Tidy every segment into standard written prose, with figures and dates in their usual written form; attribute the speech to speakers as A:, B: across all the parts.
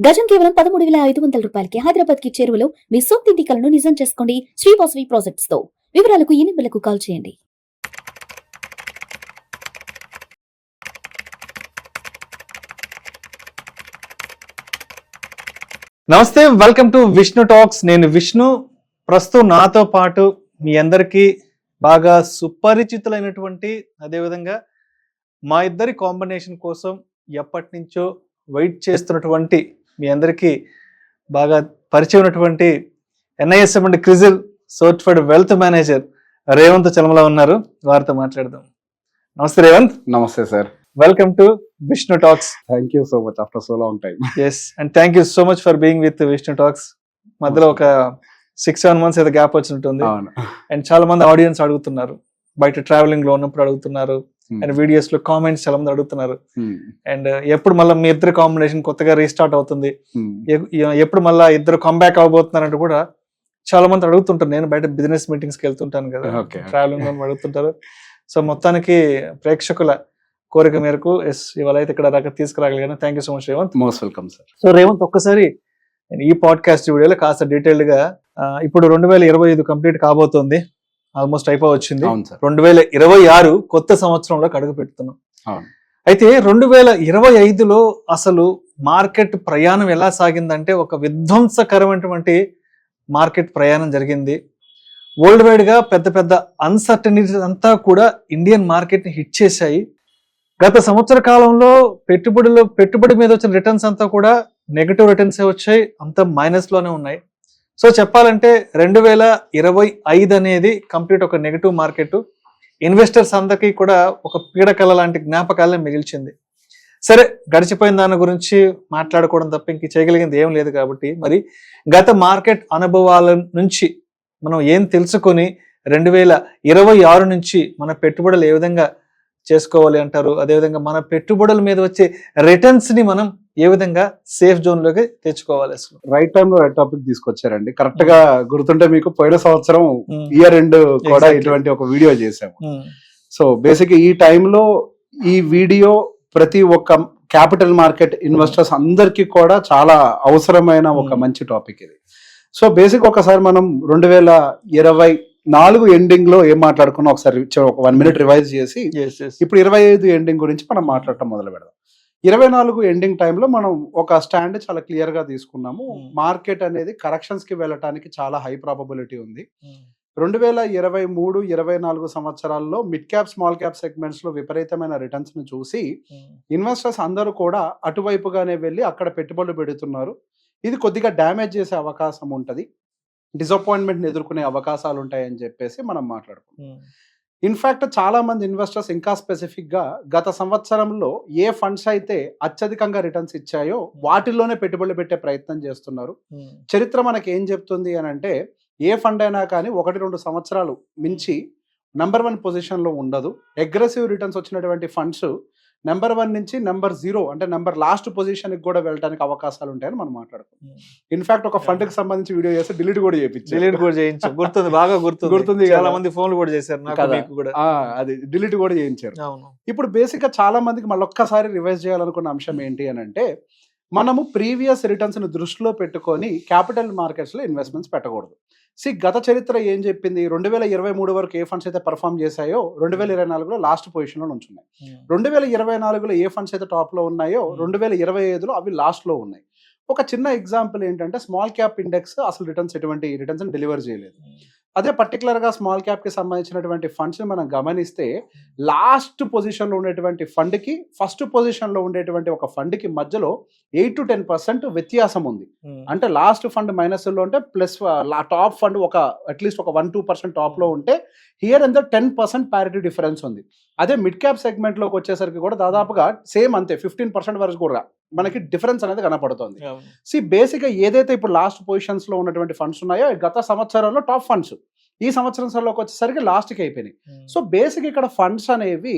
A: గజం కేవలం 13,500 రూపాయలకి హైదరాబాద్ కి చేరువలో మీ సొంతింటి కలను నిజం చేసుకోండి శ్రీ వాసవి ప్రాజెక్ట్స్ తో. వివరాలకు ఈ నెంబర్లకు కాల్ చేయండి.
B: నమస్తే, వెల్కమ్ టు విష్ణు టాక్స్. నేను విష్ణు. ప్రస్తుతం నాతో పాటు మీ అందరికీ బాగా సుపరిచితులైనటువంటి, అదేవిధంగా మా ఇద్దరి కాంబినేషన్ కోసం ఎప్పటి నుంచో వెయిట్ చేస్తున్నటువంటి, మీ అందరికీ బాగా పరిచయం ఉన్నటువంటి NISM and CRISIL certified wealth manager Revanth Chalamala ఉన్నారు. వారితో మాట్లాడదాం. నమస్తే రేవంత్.
C: నమస్తే sir.
B: Welcome to Vishnu Talks.
C: Thank you so much after so long time.
B: Yes, and thank you so much for being with Vishnu Talks. మధ్యలో ఒక 6-7 months ఏదో గ్యాప్ వచ్చినట్టుంది. అండ్ చాలా మంది ఆడియన్స్ అడుగుతున్నారు, బయట ట్రావెలింగ్ లో ఉన్నప్పుడు అడుగుతున్నారు, అండ్ వీడియోస్ లో కామెంట్స్ చాలా మంది అడుగుతున్నారు. అండ్ ఎప్పుడు మళ్ళీ మీ ఇద్దరు కాంబినేషన్ కొత్తగా రీస్టార్ట్ అవుతుంది, ఎప్పుడు మళ్ళీ ఇద్దరు కంబ్యాక్ అవబోతున్నారంటే కూడా చాలా మంది అడుగుతుంటారు. నేను బయట బిజినెస్ మీటింగ్స్ కి వెళ్తుంటాను కదా, ట్రావెలింగ్ లో అడుగుతుంటారు. సో మొత్తానికి ప్రేక్షకుల కోరిక మేరకు ఇవాళ అయితే ఇక్కడ దాకా తీసుకురాగలిగాను. Thank you so much Revanth.
C: Most welcome sir.
B: So Revanth, ఒక్కసారి ఈ పాడ్కాస్ట్ వీడియోలో కాస్త డీటెయిల్డ్ గా, ఇప్పుడు 2025 కంప్లీట్ కాబోతోంది, ఆల్మోస్ట్ అయిపోవచ్చింది. 2026 కొత్త సంవత్సరంలో అడుగు పెడుతున్నాం. అయితే 2025లో అసలు మార్కెట్ ప్రయాణం ఎలా సాగిందంటే, ఒక విధ్వంసకరమైనటువంటి మార్కెట్ ప్రయాణం జరిగింది. వరల్డ్ వైడ్ గా పెద్ద పెద్ద అన్సర్టనిటీ అంతా కూడా ఇండియన్ మార్కెట్ ని హిట్ చేశాయి. గత సంవత్సర కాలంలో పెట్టుబడి మీద వచ్చిన రిటర్న్స్ అంతా కూడా నెగటివ్ రిటర్న్స్ వచ్చాయి, అంతా మైనస్ లోనే ఉన్నాయి. సో చెప్పాలంటే 2025 అనేది కంప్లీట్ ఒక నెగటివ్ మార్కెట్. ఇన్వెస్టర్స్ అందరికీ కూడా ఒక పీడకల లాంటి జ్ఞాపకాలనే మిగిల్చింది. సరే, గడిచిపోయిన దాని గురించి మాట్లాడుకోవడం తప్ప ఇంక చేయగలిగింది ఏం లేదు. కాబట్టి మరి గత మార్కెట్ అనుభవాల నుంచి మనం ఏం తెలుసుకొని 2026 నుంచి మన పెట్టుబడులు ఏ విధంగా చేసుకోవాలి అంటారు, అదేవిధంగా మన పెట్టుబడుల మీద వచ్చే రిటర్న్స్ ని మనం ఏ విధంగా సేఫ్ జోన్ లోకి తెచ్చుకోవాలి? అసలు
C: రైట్ టైం లో రైట్ టాపిక్ తీసుకొచ్చారండి. కరెక్ట్ గా గుర్తుంటే మీకు పోయిన సంవత్సరం ఇయర్ ఎండ్ కూడా ఇటువంటి ఒక వీడియో చేసాము. సో బేసిక్ ఈ టైంలో ఈ వీడియో ప్రతి ఒక్క క్యాపిటల్ మార్కెట్ ఇన్వెస్టర్స్ అందరికీ కూడా చాలా అవసరమైన ఒక మంచి టాపిక్ ఇది. సో బేసిక్ ఒకసారి మనం 2024 ఎండింగ్ లో ఏం మాట్లాడుకున్నా ఒకసారి ఒక 1 minute రివైజ్ చేసి ఇప్పుడు 25 ఎండింగ్ గురించి మనం మాట్లాడటం మొదలు పెడదాం. 24 ఎండింగ్ టైంలో మనం ఒక స్టాండ్ చాలా క్లియర్ గా తీసుకున్నాము. మార్కెట్ అనేది కరెక్షన్స్ కి వెళ్ళటానికి చాలా హై ప్రాబబిలిటీ ఉంది. 2023-24 సంవత్సరాల్లో mid cap small cap segments లో విపరీతమైన రిటర్న్స్ ను చూసి ఇన్వెస్టర్స్ అందరూ కూడా అటువైపుగానే వెళ్ళి అక్కడ పెట్టుబడులు పెడుతున్నారు. ఇది కొద్దిగా డ్యామేజ్ చేసే అవకాశం ఉంటది, డిసప్పాయింట్మెంట్ ఎదుర్కొనే అవకాశాలు ఉంటాయని చెప్పేసి మనం మాట్లాడుకున్నాం. ఇన్ఫాక్ట్ చాలా మంది ఇన్వెస్టర్స్ ఇంకా స్పెసిఫిక్ గా గత సంవత్సరంలో ఏ ఫండ్స్ అయితే అత్యధికంగా రిటర్న్స్ ఇచ్చాయో వాటిల్లోనే పెట్టుబడులు పెట్టే ప్రయత్నం చేస్తున్నారు. చరిత్ర మనకి ఏం చెప్తుంది అని అంటే, ఏ ఫండ్ అయినా కానీ 1-2 సంవత్సరాలు మించి నెంబర్ 1 పొజిషన్ లో ఉండదు. అగ్రెసివ్ రిటర్న్స్ వచ్చినటువంటి ఫండ్స్ నెంబర్ 1 నుంచి నెంబర్ 0 అంటే నెంబర్ లాస్ట్ పొజిషన్ కి కూడా వెళ్ళడానికి అవకాశాలు ఉంటాయని మనం మాట్లాడుకుంటాం. ఇన్ఫాక్ట్ ఒక ఫండ్ కి సంబంధించి వీడియో చేస్తే డిలీట్ కూడా చేయించారు.
B: గుర్తుంది, బాగా గుర్తుంది. చాలా మంది ఫోన్లు కూడా చేశారు,
C: అది డిలీట్ కూడా చేయించారు. ఇప్పుడు బేసిక్ గా చాలా మందికి మళ్ళీ ఒక్కసారి రివైజ్ చేయాలనుకున్న అంశం ఏంటి అని అంటే, మనము ప్రీవియస్ రిటర్న్స్ ని దృష్టిలో పెట్టుకొని క్యాపిటల్ మార్కెట్స్ లో ఇన్వెస్ట్మెంట్స్ పెట్టకూడదు. గత చరిత్ర ఏం చెప్పింది? 2023 వరకు ఏ ఫండ్స్ అయితే పర్ఫామ్ చేశాయో 2024లో లాస్ట్ పొజిషన్ లో ఉంచున్నాయి. 2024లో ఏ ఫండ్స్ అయితే టాప్ లో ఉన్నాయో 2025లో అవి లాస్ట్ లో ఉన్నాయి. ఒక చిన్న ఎగ్జాంపుల్ ఏంటంటే, స్మాల్ క్యాప్ ఇండెక్స్ అసలు ఎటువంటి రిటర్న్స్ డెలివర్ చేయలేదు. అదే పర్టికులర్ గా స్మాల్ క్యాప్ కి సంబంధించినటువంటి ఫండ్స్ ని మనం గమనిస్తే, లాస్ట్ పొజిషన్ లో ఉండేటువంటి ఫండ్ కి ఫస్ట్ పొజిషన్ లో ఉండేటువంటి ఒక ఫండ్ కి మధ్యలో 8-10% వ్యత్యాసం ఉంది. అంటే లాస్ట్ ఫండ్ మైనస్ లో ఉంటే ప్లస్ టాప్ ఫండ్ అట్లీస్ట్ ఒక 1-2% టాప్ లో ఉంటే, హియర్ అండ్ 10% ప్యారిటీ డిఫరెన్స్ ఉంది. అదే మిడ్ క్యాప్ సెగ్మెంట్ లోకి వచ్చేసరికి కూడా దాదాపుగా సేమ్ అంతే, 15% వరకు కూడా మనకి డిఫరెన్స్ అనేది కనపడుతుంది. బేసిక్ గా ఏదైతే ఇప్పుడు లాస్ట్ పొజిషన్స్ లో ఉన్నటువంటి ఫండ్స్ ఉన్నాయో గత సంవత్సరంలో టాప్ ఫండ్స్ ఈ సంవత్సరంలోకి వచ్చేసరికి లాస్ట్ కి అయిపోయినాయి. సో బేసిక్ ఇక్కడ ఫండ్స్ అనేవి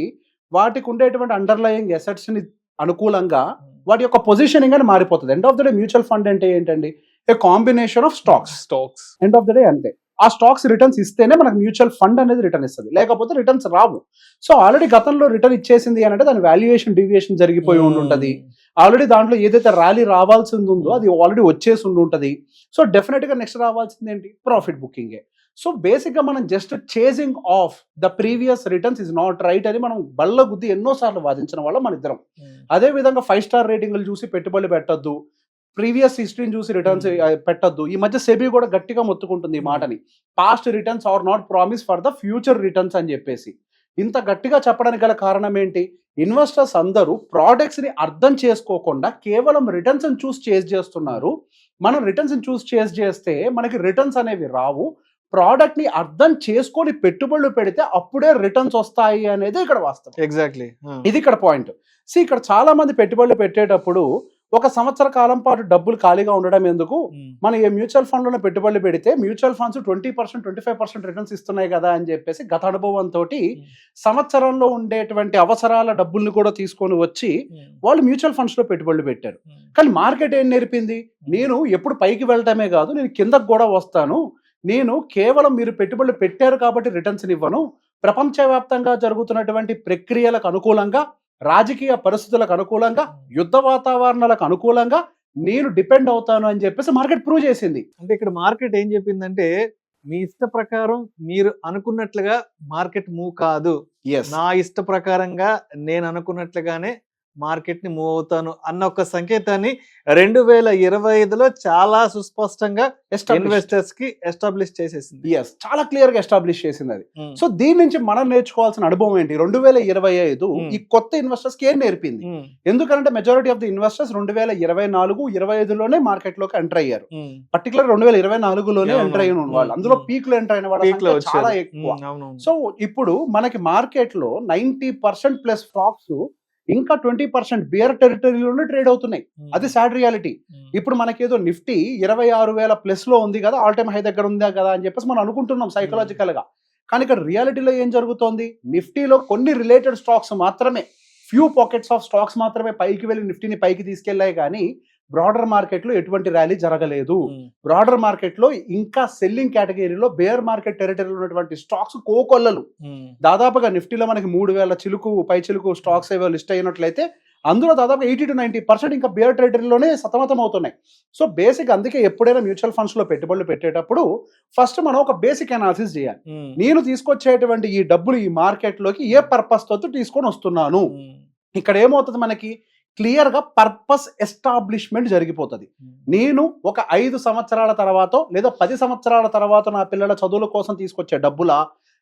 C: వాటికి ఉండేటువంటి అండర్లయింగ్ అసెట్స్ ని అనుకూలంగా వాటి యొక్క పొజిషనింగ్ అని మారిపోతుంది. End of the day mutual fund అంటే ఏంటండి? A combination of stocks. End of the day అంతే. ఆ స్టాక్స్ రిటర్న్స్ ఇస్తేనే మనకు మ్యూచువల్ ఫండ్ అనేది రిటర్న్ ఇస్తుంది, లేకపోతే రిటర్న్స్ రావు. సో ఆల్రెడీ గతంలో రిటర్న్ ఇచ్చేసింది అని అంటే దాని వాల్యుయేషన్ డివియేషన్ జరిగిపోయి ఉంటుంది. ఆల్రెడీ దాంట్లో ఏదైతే ర్యాలీ రావాల్సింది ఉందో అది ఆల్రెడీ వచ్చేసి ఉంటుంది. సో డెఫినెట్గా నెక్స్ట్ రావాల్సింది ఏంటి, ప్రాఫిట్ బుకింగే. సో బేసిక్గా మనం just chasing of the previous returns is not right అని మనం బల్ల గుద్ది ఎన్నోసార్లు వాదించిన వాళ్ళం మన ఇద్దరం. అదే విధంగా 5 స్టార్ రేటింగ్లు చూసి పెట్టుబడులు పెట్టద్దు, ప్రీవియస్ హిస్టరీని చూసి రిటర్న్స్ పెట్టద్దు. ఈ మధ్య సెబీ కూడా గట్టిగా మొత్తుకుంటుంది ఈ మాటని, past returns are not promise for the future returns అని చెప్పేసి. ఇంత గట్టిగా చెప్పడానికి గల కారణం ఏంటి, ఇన్వెస్టర్స్ అందరూ ప్రోడక్ట్స్ ని అర్థం చేసుకోకుండా కేవలం రిటర్న్స్ చూస్ చేజ్ చేస్తున్నారు. మనం రిటర్న్స్ చూస్ చేజ్ చేస్తే మనకి రిటర్న్స్ అనేవి రావు. ప్రోడక్ట్ ని అర్థం చేసుకొని పెట్టుబడులు పెడితే అప్పుడే రిటర్న్స్ వస్తాయి అనేది ఇక్కడ వాస్తవం.
B: ఎగ్జాక్ట్లీ
C: ఇది ఇక్కడ పాయింట్. ఇక్కడ చాలా మంది పెట్టుబడులు పెట్టేటప్పుడు ఒక సంవత్సర కాలం పాటు డబ్బులు ఖాళీగా ఉండడం ఎందుకు, మనం ఏ మ్యూచువల్ ఫండ్ లోనే పెట్టుబడులు పెడితే మ్యూచువల్ ఫండ్స్ 20% 25% రిటర్న్స్ ఇస్తున్నాయి కదా అని చెప్పేసి గత అనుభవంతో సంవత్సరంలో ఉండేటువంటి అవసరాల డబ్బుల్ని కూడా తీసుకొని వచ్చి వాళ్ళు మ్యూచువల్ ఫండ్స్ లో పెట్టుబడులు పెట్టారు. కానీ మార్కెట్ ఏం నేర్పింది, నేను ఎప్పుడు పైకి వెళ్ళటమే కాదు నేను కిందకు కూడా వస్తాను, నేను కేవలం మీరు పెట్టుబడులు పెట్టారు కాబట్టి రిటర్న్స్ ఇవ్వను, ప్రపంచవ్యాప్తంగా జరుగుతున్నటువంటి ప్రక్రియలకు అనుకూలంగా, రాజకీయ పరిస్థితులకు అనుకూలంగా, యుద్ధ వాతావరణాలకు అనుకూలంగా నేను డిపెండ్ అవుతాను అని చెప్పేసి మార్కెట్ ప్రూవ్ చేసింది.
B: అంటే ఇక్కడ మార్కెట్ ఏం చెప్పిందంటే మీ ఇష్ట ప్రకారం మీరు అనుకున్నట్లుగా మార్కెట్ మూవ్ కాదు, నా ఇష్ట ప్రకారంగా నేను అనుకున్నట్లుగానే మార్కెట్ ని మూవ్ అవుతాను అన్న ఒక సంకేతాన్ని 2025లో చాలా సుస్పష్టంగా ఇన్వెస్టర్స్ కి ఎస్టాబ్లిష్ చేసేసింది.
C: చాలా క్లియర్ గా ఎస్టాబ్లిష్ చేసింది అది. సో దీని నుంచి మనం నేర్చుకోవాల్సిన అనుభవం ఏంటి, 2025 ఈ కొత్త ఇన్వెస్టర్స్ కి ఏం నేర్పింది. ఎందుకంటే మెజారిటీ ఆఫ్ ది ఇన్వెస్టర్స్ 2024-25లోనే మార్కెట్ లోకి ఎంటర్ అయ్యారు. పర్టికులర్ 2024లోనే ఎంటర్ అయిన వాళ్ళు, అందులో పీక్ లో ఎంటర్ అయిన వాళ్ళు చాలా ఎక్కువ. సో ఇప్పుడు మనకి మార్కెట్ లో 90% ప్లస్ స్టాక్స్ ఇంకా 20% బియర్ టెరిటరీలోనే ట్రేడ్ అవుతున్నాయి. అది సాడ్ రియాలిటీ. ఇప్పుడు మనకేదో నిఫ్టీ 26,000 ప్లస్ లో ఉంది కదా, ఆల్ టైమ్ హై దగ్గర ఉందా కదా అని చెప్పేసి మనం అనుకుంటున్నాం సైకలాజికల్ గా. కానీ ఇక్కడ రియాలిటీలో ఏం జరుగుతోంది, నిఫ్టీలో కొన్ని రిలేటెడ్ స్టాక్స్ మాత్రమే, ఫ్యూ పాకెట్స్ ఆఫ్ స్టాక్స్ మాత్రమే పైకి వెళ్ళి నిఫ్టీని పైకి తీసుకెళ్లాయి. కానీ బ్రాడర్ మార్కెట్ లో ఎటువంటి ర్యాలీ జరగలేదు. బ్రాడర్ మార్కెట్ లో ఇంకా సెల్లింగ్ కేటగిరీలో బేర్ మార్కెట్ టెరిటరీలో ఉన్నటువంటి స్టాక్స్ కోకొల్లలు. దాదాపుగా నిఫ్టీలో మనకి 3,000 చిలుకు పై చిలుకు స్టాక్స్ ఏవో లిస్ట్ అయినట్లయితే అందులో దాదాపు 80-90% ఇంకా బేర్ టెరిటరీలోనే సతమతం అవుతున్నాయి. సో బేసిక్ అందుకే ఎప్పుడైనా మ్యూచువల్ ఫండ్స్ లో పెట్టుబడులు పెట్టేటప్పుడు ఫస్ట్ మనం ఒక బేసిక్ అనాలిసిస్ చేయాలి. నేను తీసుకొచ్చేటువంటి ఈ డబ్బులు ఈ మార్కెట్ లోకి ఏ పర్పస్ తో తీసుకొని వస్తున్నాను. ఇక్కడ ఏమవుతుంది, మనకి క్లియర్ గా పర్పస్ ఎస్టాబ్లిష్మెంట్ జరిగిపోతుంది. నేను ఒక 5 సంవత్సరాల తర్వాత లేదా 10 సంవత్సరాల తర్వాత నా పిల్లల చదువుల కోసం తీసుకొచ్చే డబ్బులా,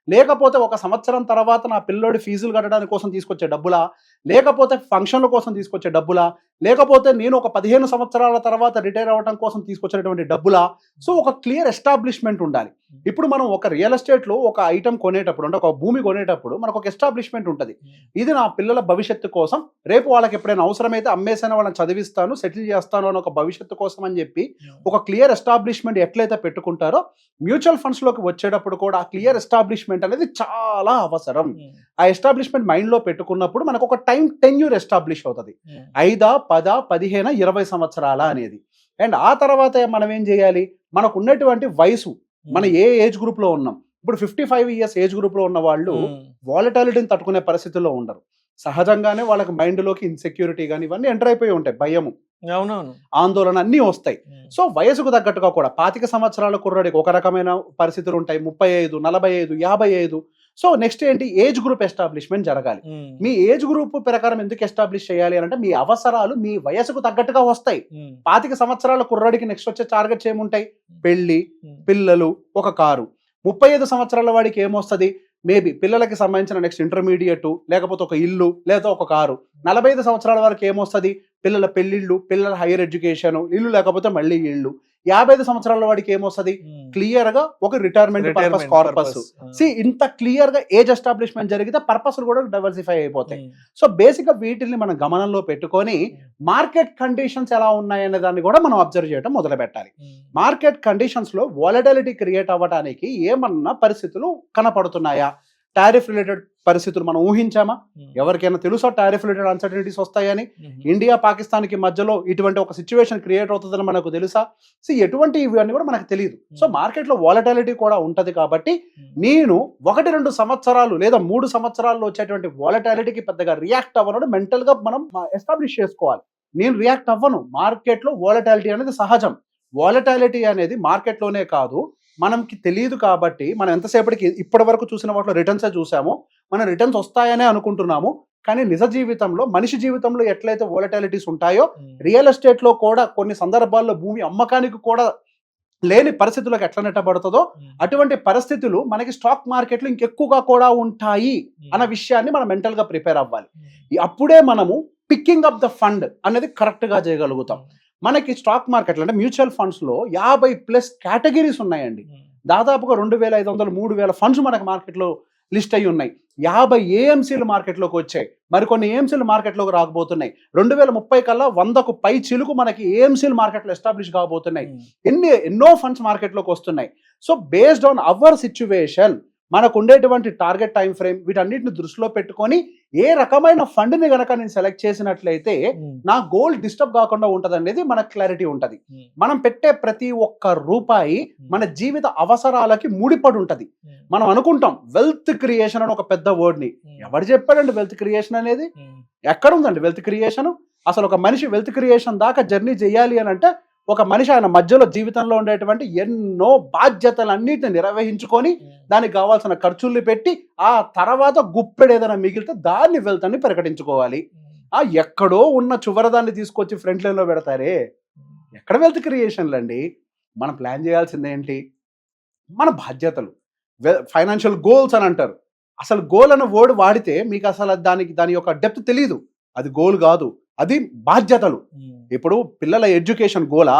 C: లేకపోతే ఒక సంవత్సరం తర్వాత నా పిల్లోడి ఫీజులు కట్టడానికి కోసం తీసుకొచ్చే డబ్బులా, లేకపోతే ఫంక్షన్ల కోసం తీసుకొచ్చే డబ్బులా, లేకపోతే నేను ఒక 15 సంవత్సరాల తర్వాత రిటైర్ అవ్వడం కోసం తీసుకొచ్చేటువంటి డబ్బులా. సో ఒక క్లియర్ ఎస్టాబ్లిష్మెంట్ ఉండాలి. ఇప్పుడు మనం ఒక రియల్ ఎస్టేట్ లో ఒక ఐటమ్ కొనేటప్పుడు, అంటే ఒక భూమి కొనేటప్పుడు మనకు ఒక ఎస్టాబ్లిష్మెంట్ ఉంటుంది. ఇది నా పిల్లల భవిష్యత్తు కోసం, రేపు వాళ్ళకి ఎప్పుడైనా అవసరమైతే అమ్మేసైనా వాళ్ళని చదివిస్తాను, సెటిల్ చేస్తాను అని ఒక భవిష్యత్తు కోసం అని చెప్పి ఒక క్లియర్ ఎస్టాబ్లిష్మెంట్ ఎట్లయితే పెట్టుకుంటారో మ్యూచువల్ ఫండ్స్ లోకి వచ్చేటప్పుడు కూడా ఆ క్లియర్ ఎస్టాబ్లిష్మెంట్ అనేది చాలా అవసరం. ఆ ఎస్టాబ్లిష్మెంట్ మైండ్ లో పెట్టుకున్నప్పుడు మనకు ఒక టైం టెన్యూర్ ఎస్టాబ్లిష్ అవుతుంది. 5, 10, 15, 20 సంవత్సరాల అనేది. అండ్ ఆ తర్వాత మనం ఏం చేయాలి, మనకు ఉన్నటువంటి వయసు, మన ఏ ఏజ్ గ్రూప్ లో ఉన్నాం. ఇప్పుడు 55 ఇయర్స్ ఏజ్ గ్రూప్ లో ఉన్న వాళ్ళు వాలటాలిటీని తట్టుకునే పరిస్థితుల్లో ఉండరు. సహజంగానే వాళ్ళకి మైండ్ లోకి ఇన్సెక్యూరిటీ కానీ ఇవన్నీ ఎంటర్ అయిపోయి ఉంటాయి, భయము, ఆందోళన అన్నీ వస్తాయి. సో వయసుకు తగ్గట్టుగా కూడా 25 సంవత్సరాల కుర్రాడికి ఒక రకమైన పరిస్థితులు ఉంటాయి, 35, 45, 55. సో నెక్స్ట్ ఏంటి, ఏజ్ గ్రూప్ ఎస్టాబ్లిష్మెంట్ జరగాలి. మీ ఏజ్ గ్రూప్ ప్రకారం ఎందుకు ఎస్టాబ్లిష్ చేయాలి అంటే మీ అవసరాలు మీ వయసుకు తగ్గట్టుగా వస్తాయి. 25 సంవత్సరాల కుర్రాడికి నెక్స్ట్ వచ్చే టార్గెట్స్ ఏముంటాయి, పెళ్లి, పిల్లలు, ఒక కారు. 35 సంవత్సరాల వాడికి ఏమొస్తుంది, మేబీ పిల్లలకి సంబంధించిన నెక్స్ట్ ఇంటర్మీడియట్, లేకపోతే ఒక ఇల్లు, లేదా ఒక కారు. 45 సంవత్సరాల వరకు ఏమొస్తుంది, పిల్లల పెళ్లిళ్ళు, పిల్లల హైయర్ ఎడ్యుకేషన్, ఇల్లు లేకపోతే మళ్ళీ ఇల్లు. 55 సంవత్సరాల వాడికి ఏమొస్తుంది, క్లియర్ గా ఒక రిటైర్మెంట్ పర్పస్, కార్పస్. ఇంత క్లియర్ గా ఏజ్ ఎస్టాబ్లిష్మెంట్ జరిగితే పర్పస్ కూడా డైవర్సిఫై అయిపోతాయి. సో బేసిక్ గా వీటిని మనం గమనంలో పెట్టుకొని మార్కెట్ కండిషన్స్ ఎలా ఉన్నాయనే దాన్ని కూడా మనం అబ్జర్వ్ చేయడం మొదలు పెట్టాలి. మార్కెట్ కండిషన్స్ లో వాలటిలిటీ క్రియేట్ అవ్వడానికి ఏమన్నా పరిస్థితులు కనపడుతున్నాయా, టారిఫ్ రిలేటెడ్ పరిస్థితులు మనం ఊహించామా, ఎవరికైనా తెలుసా టారిఫ్ రిలేటెడ్ అన్సర్టనిటీస్ వస్తాయని, ఇండియా పాకిస్తాన్ కి మధ్యలో ఇటువంటి ఒక సిచ్యువేషన్ క్రియేట్ అవుతుందని మనకు తెలుసా. సో ఎటువంటి ఇవన్నీ కూడా మనకు తెలియదు. సో మార్కెట్ లో వాలటాలిటీ కూడా ఉంటది కాబట్టి నేను 1-2 సంవత్సరాలు లేదా 3 సంవత్సరాల్లో వచ్చేటువంటి వాలటాలిటీకి పెద్దగా రియాక్ట్ అవ్వడం మెంటల్ గా మనం ఎస్టాబ్లిష్ చేసుకోవాలి. నేను రియాక్ట్ అవ్వను. మార్కెట్లో వోలటాలిటీ అనేది సహజం. వోలటాలిటీ అనేది మార్కెట్లోనే కాదు, మనకి తెలియదు కాబట్టి మనం ఎంతసేపటికి ఇప్పటి వరకు చూసిన వాటిలో రిటర్న్సే చూసాము, మనం రిటర్న్స్ వస్తాయనే అనుకుంటున్నాము. కానీ నిజ జీవితంలో, మనిషి జీవితంలో ఎట్లయితే వోలటాలిటీస్ ఉంటాయో, రియల్ ఎస్టేట్లో కూడా కొన్ని సందర్భాల్లో భూమి అమ్మకానికి కూడా లేని పరిస్థితులకు ఎట్లా నెట్టబడుతుందో, అటువంటి పరిస్థితులు మనకి స్టాక్ మార్కెట్లో ఇంకెక్కువగా కూడా ఉంటాయి అన్న విషయాన్ని మనం మెంటల్గా ప్రిపేర్ అవ్వాలి. అప్పుడే మనము పిక్కింగ్ అప్ ద ఫండ్ అనేది కరెక్ట్గా చేయగలుగుతాం. మనకి స్టాక్ మార్కెట్లో అంటే మ్యూచువల్ ఫండ్స్లో 50+ కేటగిరీస్ ఉన్నాయండి. దాదాపుగా 2500, 3000 ఫండ్స్ మనకి మార్కెట్లో లిస్ట్ అయ్యి ఉన్నాయి. 50 ఏఎంసీలు మార్కెట్లోకి వచ్చాయి, మరికొన్ని ఏఎంసీలు మార్కెట్లోకి రాకపోతున్నాయి. 2030 కల్లా 100కు పై చిలుకు మనకి ఏఎంసీలు మార్కెట్లో ఎస్టాబ్లిష్ కాబోతున్నాయి. ఎన్నో ఫండ్స్ మార్కెట్లోకి వస్తున్నాయి. So based on hour situation, మనకు ఉండేటువంటి టార్గెట్ టైం ఫ్రేమ్, వీటన్నిటిని దృష్టిలో పెట్టుకొని ఏ రకమైన ఫండ్ని గనక నేను సెలెక్ట్ చేసినట్లయితే నా గోల్ డిస్టర్బ్ కాకుండా ఉంటుంది అనేది మనకు క్లారిటీ ఉంటుంది. మనం పెట్టే ప్రతి ఒక్క రూపాయి మన జీవిత అవసరాలకి ముడిపడి ఉంటుంది. మనం అనుకుంటాం వెల్త్ క్రియేషన్ అని ఒక పెద్ద వర్డ్ని. ఎవరు చెప్పాడండి వెల్త్ క్రియేషన్ అనేది? ఎక్కడ ఉందండి వెల్త్ క్రియేషన్? అసలు ఒక మనిషి వెల్త్ క్రియేషన్ దాకా జర్నీ చేయాలి అని అంటే, ఒక మనిషి ఆయన మధ్యలో జీవితంలో ఉండేటువంటి ఎన్నో బాధ్యతలన్నిటిని నిర్వహించుకొని దానికి కావాల్సిన ఖర్చుల్ని పెట్టి ఆ తర్వాత గుప్పెడు ఏదైనా మిగిలితే దాన్ని వెల్త్ అని ప్రకటించుకోవాలి. ఎక్కడో ఉన్న చివరదాన్ని తీసుకొచ్చి ఫ్రంట్ లైన్లో పెడతారే, ఎక్కడ వెల్త్ క్రియేషన్లు అండి? మనం ప్లాన్ చేయాల్సింది ఏంటి? మన బాధ్యతలు. ఫైనాన్షియల్ గోల్స్ అని అంటారు. అసలు గోల్ అనే వర్డ్ వాడితే మీకు అసలు దాని యొక్క డెప్త్ తెలియదు. అది గోల్ కాదు, అది బాధ్యతలు. ఇప్పుడు పిల్లల ఎడ్యుకేషన్ గోలా?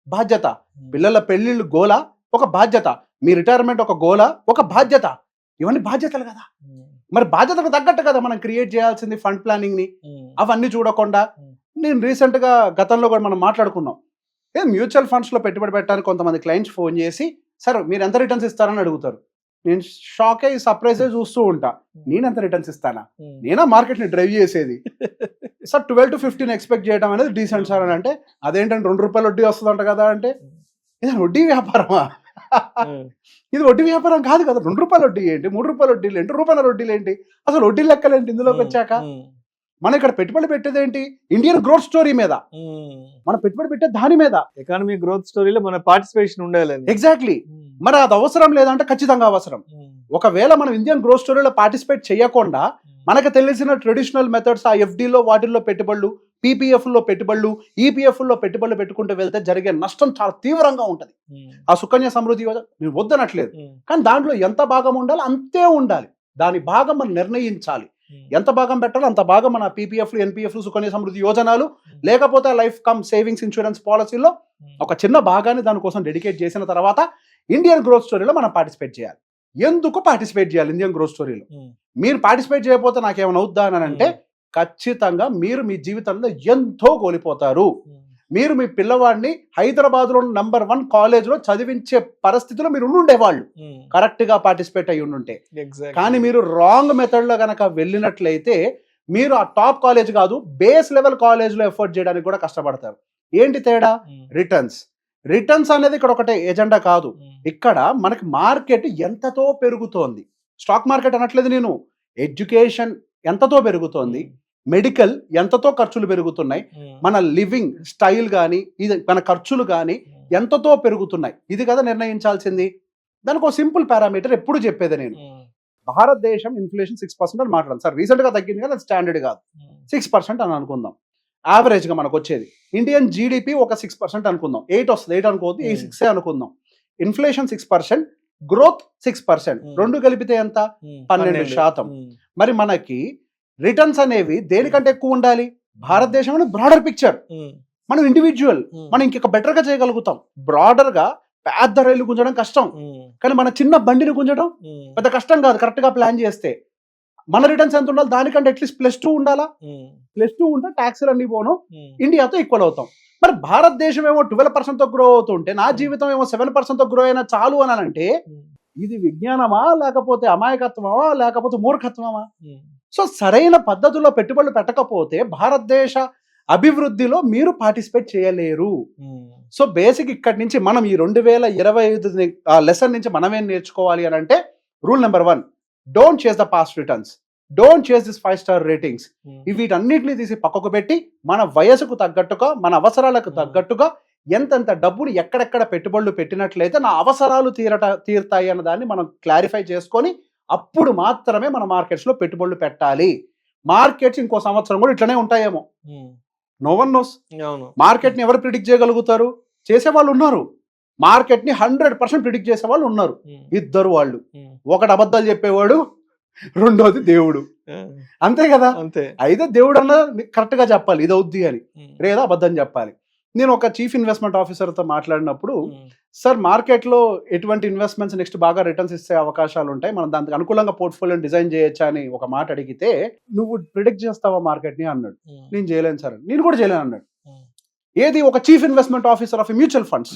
C: బాధ్యత. పిల్లల పెళ్లిళ్ళు గోలా? ఒక బాధ్యత. మీ రిటైర్మెంట్ ఒక గోలా? ఒక బాధ్యత. ఇవన్నీ బాధ్యతలు కదా. మరి బాధ్యతకు తగ్గట్టు కదా మనం క్రియేట్ చేయాల్సింది ఫండ్ ప్లానింగ్ ని. అవన్నీ చూడకుండా నేను రీసెంట్ గా గతంలో కూడా మనం మాట్లాడుకున్నాం, మ్యూచువల్ ఫండ్స్ లో పెట్టుబడి పెట్టడానికి కొంతమంది క్లయింట్స్ ఫోన్ చేసి, సార్ మీరు ఎంత రిటర్న్స్ ఇస్తారని అడుగుతారు. నేను షాక్ అయ్యి సర్ప్రైజ్ అయ్యి చూస్తూ ఉంటా. నేను ఎంత రిటర్న్స్ ఇస్తానా? నేనా మార్కెట్ ని డ్రైవ్ చేసేది? సార్ 12 to 15 ఎక్స్పెక్ట్ చేయడం అనేది డీసెంట్ సార్ అని అంటే, అదేంటంటే ₹2 వడ్డీ వస్తుందంట కదా అంటే, ఇది వడ్డీ వ్యాపారమా? ఇది వడ్డీ వ్యాపారం కాదు కదా. ₹2 వడ్డీ ఏంటి, ₹3 వడ్డీలు ఏంటి, ₹1 వడ్డీలు ఏంటి, అసలు వడ్డీ లెక్కలేంటి ఇందులోకి వచ్చాక? మనం ఇక్కడ పెట్టుబడి పెట్టేది ఏంటి? ఇండియన్ గ్రోత్ స్టోరీ మీద. మనం పెట్టుబడి పెట్టే దాని మీద,
B: ఎకానమీ గ్రోత్ స్టోరీలో మన పార్టిసిపేషన్ ఉండాలి.
C: ఎగ్జాక్ట్లీ. మరి అది అవసరం లేదంటే ఖచ్చితంగా అవసరం. ఒకవేళ మనం ఇండియన్ గ్రోత్ స్టోరీలో పార్టిసిపేట్ చేయకుండా మనకు తెలిసిన ట్రెడిషనల్ మెథడ్స్, ఆ ఎఫ్డీలో వాటిల్లో పెట్టుబడులు, పీపీఎఫ్లో పెట్టుబడులు, ఈపీఎఫ్లో పెట్టుబడులు పెట్టుకుంటూ వెళ్తే జరిగే నష్టం చాలా తీవ్రంగా ఉంటుంది. ఆ సుకన్య సమృద్ధి యోజన నేను వద్దనట్లేదు, కానీ దాంట్లో ఎంత భాగం ఉండాలి అంతే ఉండాలి. దాని భాగం మనం నిర్ణయించాలి. ఎంత భాగం పెట్టాలో అంత భాగం మన పీపీఎఫ్లు, ఎన్పీఎఫ్లు, సుకన్య సమృద్ధి యోజనాలు, లేకపోతే లైఫ్ కమ్ సేవింగ్స్ ఇన్సూరెన్స్ పాలసీలో ఒక చిన్న భాగాన్ని దానికోసం డెడికేట్ చేసిన తర్వాత ఇండియన్ గ్రోత్ స్టోరీలో మనం పార్టిసిపేట్ చేయాలి. ఎందుకు పార్టిసిపేట్ చేయాలి ఇండియన్ గ్రోత్ స్టోరీలో? మీరు పార్టిసిపేట్ చేయకపోతే నాకేమైనా అవుద్దా అని అంటే, ఖచ్చితంగా మీరు మీ జీవితంలో ఎంతో కోల్పోతారు. మీరు మీ పిల్లవాడిని హైదరాబాద్లో నంబర్ 1 కాలేజ్లో చదివించే పరిస్థితిలో మీరు ఉండేవాళ్ళు కరెక్ట్ గా పార్టిసిపేట్ అయ్యి ఉండుంటే. కానీ మీరు రాంగ్ మెథడ్ లో గనక వెళ్ళినట్లయితే మీరు ఆ టాప్ కాలేజ్ కాదు, బేస్ లెవెల్ కాలేజ్లో ఎఫర్ట్ చేయడానికి కూడా కష్టపడతారు. ఏంటి తేడా? రిటర్న్స్ అనేది ఇక్కడ ఒకటే ఎజెండా కాదు. ఇక్కడ మనకి మార్కెట్ ఎంతతో పెరుగుతోంది, స్టాక్ మార్కెట్ అనట్లేదు నేను, ఎడ్యుకేషన్ ఎంతతో పెరుగుతోంది, మెడికల్ ఎంతతో ఖర్చులు పెరుగుతున్నాయి, మన లివింగ్ స్టైల్ కానీ ఇది మన ఖర్చులు కానీ ఎంతతో పెరుగుతున్నాయి, ఇది కదా నిర్ణయించాల్సింది. దానికి ఒక సింపుల్ పారామీటర్ ఎప్పుడు చెప్పేది నేను, భారతదేశం ఇన్ఫ్లేషన్ 6% అని మాట్లాడాను సార్. రీసెంట్ గా తగ్గింది కదా, స్టాండర్డ్ కాదు, 6% అని అనుకుందాం. యావరేజ్ గా మనకు వచ్చేది ఇండియన్ జీడిపి ఒక 6% అనుకుందాం. 8 వస్తుంది, 8 అనుకోవద్దు, 6 అనుకుందాం. ఇన్ఫ్లేషన్ 6%, గ్రోత్ 6%, రెండు కలిపితే ఎంత? 12%. మరి మనకి రిటర్న్స్ అనేవి దేనికంటే ఎక్కువ ఉండాలి? భారతదేశం అనేది బ్రాడర్ పిక్చర్, మనం ఇండివిజువల్, మనం ఇంకొక బెటర్ గా చేయగలుగుతాం. బ్రాడర్ గా పెద్ద రైలు గుంజడం కష్టం, కానీ మన చిన్న బండిని గుంజడం పెద్ద కష్టం కాదు కరెక్ట్ గా ప్లాన్ చేస్తే. మన రిటర్న్స్ ఎంత ఉండాలి? దానికంటే అట్లీస్ట్ +2 ఉండాలా? +2 ఉంటే ట్యాక్స్లు అన్ని పోను, ఇండియాతో ఈక్వల్ అవుతాం. మరి భారతదేశం ఏమో 12% గ్రో అవుతుంటే నా జీవితం ఏమో 7% గ్రో అయినా చాలు అనాలంటే ఇది విజ్ఞానమా, లేకపోతే అమాయకత్వమా, లేకపోతే మూర్ఖత్వమా? సో సరైన పద్ధతిలో పెట్టుబడులు పెట్టకపోతే భారతదేశ అభివృద్ధిలో మీరు పార్టిసిపేట్ చేయలేరు. సో బేసిక్ ఇక్కడి నుంచి మనం ఈ 2025 లెసన్ నుంచి మనం ఏం నేర్చుకోవాలి అని అంటే, రూల్ నెంబర్ 1, డోంట్ చేస్ ద పాస్ట్ రిటర్న్స్, డోంట్ చేస్ దిస్ 5-star రేటింగ్స్. వీటన్నిటిని తీసి పక్కకు పెట్టి మన వయసుకు తగ్గట్టుగా, మన అవసరాలకు తగ్గట్టుగా ఎంతెంత డబ్బులు ఎక్కడెక్కడ పెట్టుబడులు పెట్టినట్లయితే నా అవసరాలు తీరుతాయి అన్న దాన్ని మనం క్లారిఫై చేసుకొని అప్పుడు మాత్రమే మన మార్కెట్స్ లో పెట్టుబడులు పెట్టాలి. మార్కెట్స్ ఇంకో సంవత్సరం కూడా ఇట్లనే ఉంటాయేమో, నో వన్ నోస్. మార్కెట్ ని ఎవరు ప్రిడిక్ట్ చేయగలుగుతారు? చేసేవాళ్ళు ఉన్నారు. మార్కెట్ ని 100% ప్రిడిక్ట్ చేసే వాళ్ళు ఉన్నారు. ఇద్దరు వాళ్ళు, ఒకటి అబద్ధాలు చెప్పేవాడు, రెండోది దేవుడు. అంతే కదా? అయితే దేవుడు అన్న కరెక్ట్ గా చెప్పాలి ఇది అవుద్ది అని, లేదా అబద్ధం చెప్పాలి. నేను ఒక చీఫ్ ఇన్వెస్ట్మెంట్ ఆఫీసర్ తో మాట్లాడినప్పుడు, సార్ మార్కెట్ లో ఎటువంటి ఇన్వెస్ట్మెంట్స్ నెక్స్ట్ బాగా రిటర్న్స్ ఇచ్చే అవకాశాలు ఉంటాయి, మనం దానికి అనుకూలంగా పోర్ట్ఫోలియోని డిజైన్ చేయొచ్చా అని ఒక మాట అడిగితే, నువ్వు ప్రిడిక్ట్ చేస్తావా మార్కెట్ ని అన్నాడు. నేను చేయలేను సార్. నేను కూడా చేయలేను అన్నాడు. ఏది? ఒక chief investment officer of mutual funds.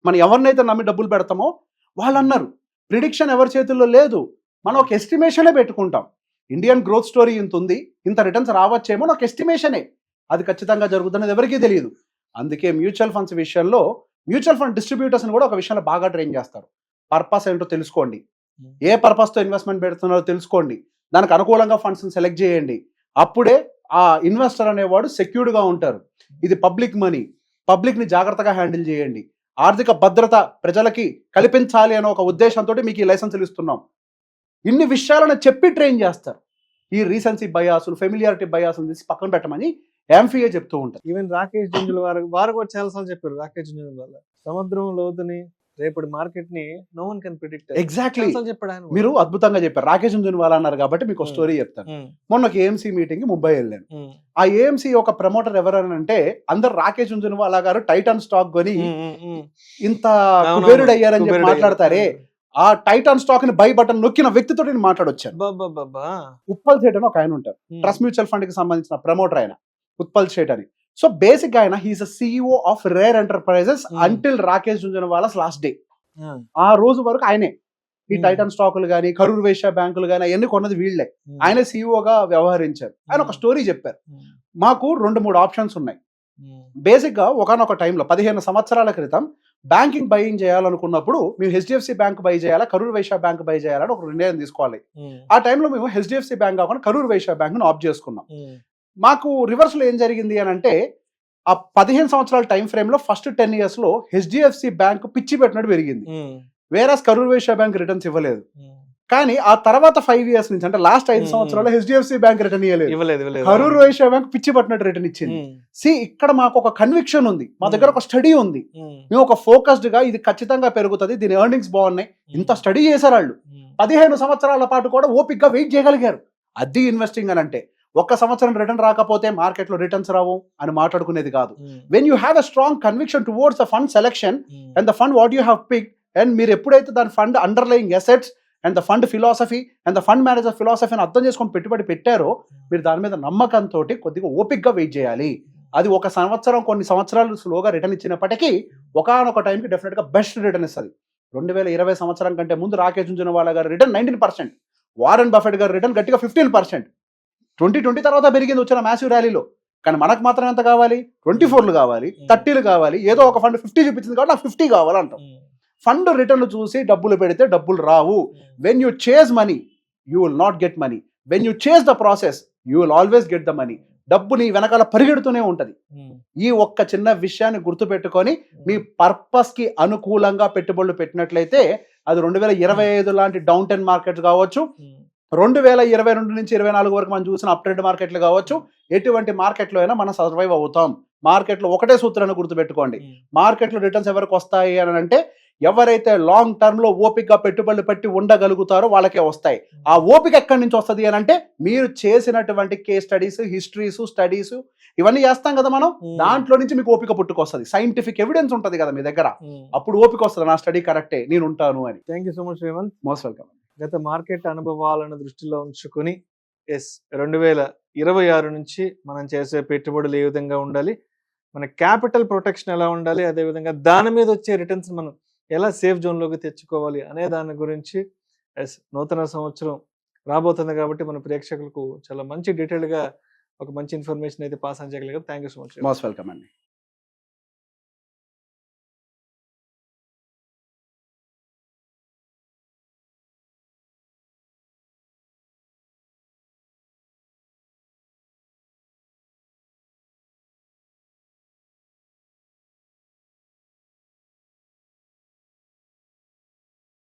C: మనం ఎవరినైతే నమ్మి డబ్బులు పెడతామో వాళ్ళు అన్నారు ప్రిడిక్షన్ ఎవరి చేతుల్లో లేదు, మనం ఒక ఎస్టిమేషనే పెట్టుకుంటాం. ఇండియన్ గ్రోత్ స్టోరీ ఇంత ఉంది, ఇంత రిటర్న్స్ రావచ్చేమో ఒక ఎస్టిమేషనే, అది ఖచ్చితంగా జరుగుతున్నది ఎవరికీ తెలియదు. అందుకే మ్యూచువల్ ఫండ్స్ విషయంలో మ్యూచువల్ ఫండ్ డిస్ట్రిబ్యూటర్స్ కూడా ఒక విషయంలో బాగా ట్రైన్ చేస్తారు. పర్పస్ ఏంటో తెలుసుకోండి, ఏ పర్పస్ తో ఇన్వెస్ట్మెంట్ పెడుతున్నారో తెలుసుకోండి, దానికి అనుకూలంగా ఫండ్స్ సెలెక్ట్ చేయండి. అప్పుడే ఆ ఇన్వెస్టర్ అనేవాడు సెక్యూర్డ్ గా ఉంటారు. ఇది పబ్లిక్ మనీ, పబ్లిక్ ని జాగ్రత్తగా హ్యాండిల్ చేయండి, ఆర్థిక భద్రత ప్రజలకి కల్పించాలి అనే ఒక ఉద్దేశంతో మీకు ఈ లైసెన్సులు ఇస్తున్నాం. ఇన్ని విషయాలను చెప్పి ట్రైన్ చేస్తారు. ఈ రీసెన్సీ బయాసులు, ఫెమిలియారిటీ బయాసులు తీసి పక్కన పెట్టమని ఎంఫీఏ చెప్తూ ఉంటారు.
B: ఈవెన్ రాకేష్ జుంజుల వారు కూడా చాలా సార్లు చెప్పారు. రాకేష్ జుంజుల వాళ్ళ సముద్రం లోతుని, రేపటి మార్కెట్ ని no one can predict.
C: Exactly మీరు అద్భుతంగా చెప్పారు. రాకేష్ జుంజుల అన్నారు కాబట్టి మీకు ఒక స్టోరీ చెప్తాను. మొన్న ఒక ఏఎంసీ మీటింగ్ కి ముంబై వెళ్ళాను. ఆ ఏఎంసీ ఒక ప్రమోటర్ ఎవరనంటే అందరు రాకేష్ జుంజునవాలా గారు టైటాన్ స్టాక్ కొని ఇంత కుబేరుడు అయ్యారని చెప్పి మాట్లాడతారే, ఆ టైటాన్ స్టాక్ ని బై బటన్ నొక్కిన వ్యక్తితో నేను మాట్లాడొచ్చాను. ఉప్పల్ సేట్ అని ఒక ఆయన ఉంటారు, ట్రస్ట్ మ్యూచువల్ ఫండ్ కి సంబంధించిన ప్రమోటర్ ఆయన, ఉత్పల్ సేట్ అని. సో బేసిక్ గా ఆయన he's a CEO of Rare Enterprises until Rakesh Jhunjhunwala's last day. ఆ రోజు వరకు ఆయనే ఈ టైటాన్ స్టాకులు గానీ, కరూర్ వైశ్య బ్యాంకులు గానీ అవన్నీ కొన్నది వీళ్లే. ఆయనే సిఇఓగా వ్యవహరించారు. ఆయన ఒక స్టోరీ చెప్పారు. మాకు 2-3 ఆప్షన్స్ ఉన్నాయి. బేసిక్ గా ఒకనొక టైంలో 15 సంవత్సరాల క్రితం బ్యాంకింగ్ బయింగ్ చేయాలనుకున్నప్పుడు మేము HDFC బ్యాంక్ బై చేయాలా, కరూర్ వైశ్య బ్యాంక్ బై చేయాలని ఒక నిర్ణయం తీసుకోవాలి. ఆ టైంలో మేము HDFC బ్యాంక్ కాకుండా కరూర్ వైశ్య బ్యాంక్ ను ఆప్ చేసుకున్నాం. మాకు రివర్స్ లో ఏం జరిగింది అని అంటే, ఆ 15 సంవత్సరాల టైం ఫ్రేమ్ లో ఫస్ట్ 10 years లో HDFC బ్యాంక్ పిచ్చి పెట్టినట్టు పెరిగింది, వేరస్ కరూర్ వైశ్య బ్యాంక్ రిటర్న్స్ ఇవ్వలేదు. కానీ ఆ తర్వాత 5 years నుంచి, అంటే లాస్ట్ 5 సంవత్సరాలు HDFC బ్యాంక్ రిటర్న్ ఇవ్వలేదు, కరూర్ వైశ్య బ్యాంక్ పిచ్చి పట్టినట్టు రిటర్న్ ఇచ్చింది. ఇక్కడ మాకు ఒక కన్విక్షన్ ఉంది, మా దగ్గర ఒక స్టడీ ఉంది, మేము ఒక ఫోకస్డ్ గా ఇది ఖచ్చితంగా పెరుగుతుంది, దీని ఎర్నింగ్స్ బాగున్నాయి, ఇంత స్టడీ చేశారు వాళ్ళు. 15 సంవత్సరాల పాటు కూడా ఓపిక్ గా వెయిట్ చేయగలిగారు. అది ఇన్వెస్టింగ్ అని అంటే. ఒక్క సంవత్సరం రిటర్న్ రాకపోతే మార్కెట్ లో రిటర్న్స్ రావు అని మాట్లాడుకునేది కాదు. When you have a strong conviction towards the fund selection and the fund what you have picked, and మీరు ఎప్పుడైతే దాని fund underlying assets and the fund philosophy and the fund manager ఫిలాసఫీని అర్థం చేసుకొని పెట్టుబడి పెట్టారో, మీరు దాని మీద నమ్మకంతో కొద్దిగా ఓపిక్ గా వెయిట్ చేయాలి. అది ఒక సంవత్సరం, కొన్ని సంవత్సరాలు స్లోగా రిటర్న్ ఇచ్చినప్పటికీ ఒకనొక టైంకి డెఫినెట్ గా బెస్ట్ రిటర్న్ ఇస్తుంది. 2020 సంవత్సరం కంటే ముందు రాకేష్ జుంజునవాలా గారి రిటర్న్ 19%, వారెన్ బఫెట్ గారి రిటర్న్ గట్టిగా 15%. 2020 తర్వాత పెరిగింది వచ్చిన మ్యాసివ్ ర్యాలీలో. కానీ మనకు మాత్రం ఎంత కావాలి? 24 కావాలి, 30 కావాలి. ఏదో ఒక ఫండ్ 50 చూపించింది కాబట్టి నాకు 50 కావాలంటాం. ఫండ్ రిటర్న్ చూసి డబ్బులు పెడితే డబ్బులు రావు. When you chase money you will not get money, when you chase the process you will always get the money. డబ్బు నీ వెనకాల పరిగెడుతూనే ఉంటది. ఈ ఒక్క చిన్న విషయాన్ని గుర్తుపెట్టుకొని మీ పర్పస్ కి అనుకూలంగా పెట్టుబడులు పెట్టినట్లయితే, అది 2025 లాంటి డౌన్ టెన్ మార్కెట్స్ కావచ్చు, 2022 నుంచి 24 వరకు మనం చూసిన అప్ ట్రెండ్ మార్కెట్లు కావచ్చు, ఎటువంటి మార్కెట్లో అయినా మనం సర్వైవ్ అవుతాం. మార్కెట్లో ఒకటే సూత్రాన్ని గుర్తుపెట్టుకోండి, మార్కెట్లో రిటర్న్స్ ఎవరికి వస్తాయి అని అంటే, ఎవరైతే లాంగ్ టర్మ్ లో ఓపిక పెట్టుబడులు పెట్టి ఉండగలుగుతారో వాళ్ళకే వస్తాయి. ఆ ఓపిక ఎక్కడి నుంచి వస్తుంది అని అంటే, మీరు చేసినటువంటి కేస్ స్టడీస్, హిస్టరీస్, స్టడీస్ ఇవన్నీ చేస్తాం కదా మనం, దాంట్లో నుంచి మీకు ఓపిక పుట్టుకొస్తుంది. సైంటిఫిక్ ఎవిడెన్స్ ఉంటుంది కదా మీ దగ్గర, అప్పుడు ఓపిక వస్తుంది, నా స్టడీ కరెక్టే, నేను ఉంటాను అని.
B: Thank you so much Revanth.
C: Most welcome.
B: గత మార్కెట్ అనుభవాలను దృష్టిలో ఉంచుకొని 2026 నుంచి మనం చేసే పెట్టుబడులు ఏ విధంగా ఉండాలి, మన క్యాపిటల్ ప్రొటెక్షన్ ఎలా ఉండాలి, అదేవిధంగా దాని మీద వచ్చే రిటర్న్స్ మనం ఎలా సేఫ్ జోన్లోకి తెచ్చుకోవాలి అనే దాని గురించి నూతన సంవత్సరం రాబోతుంది కాబట్టి మన ప్రేక్షకులకు చాలా మంచి డీటెయిల్గా ఒక మంచి ఇన్ఫర్మేషన్ అయితే పాస్ అని చేయగలిగారు. Thank you so much.
C: Most welcome అండి.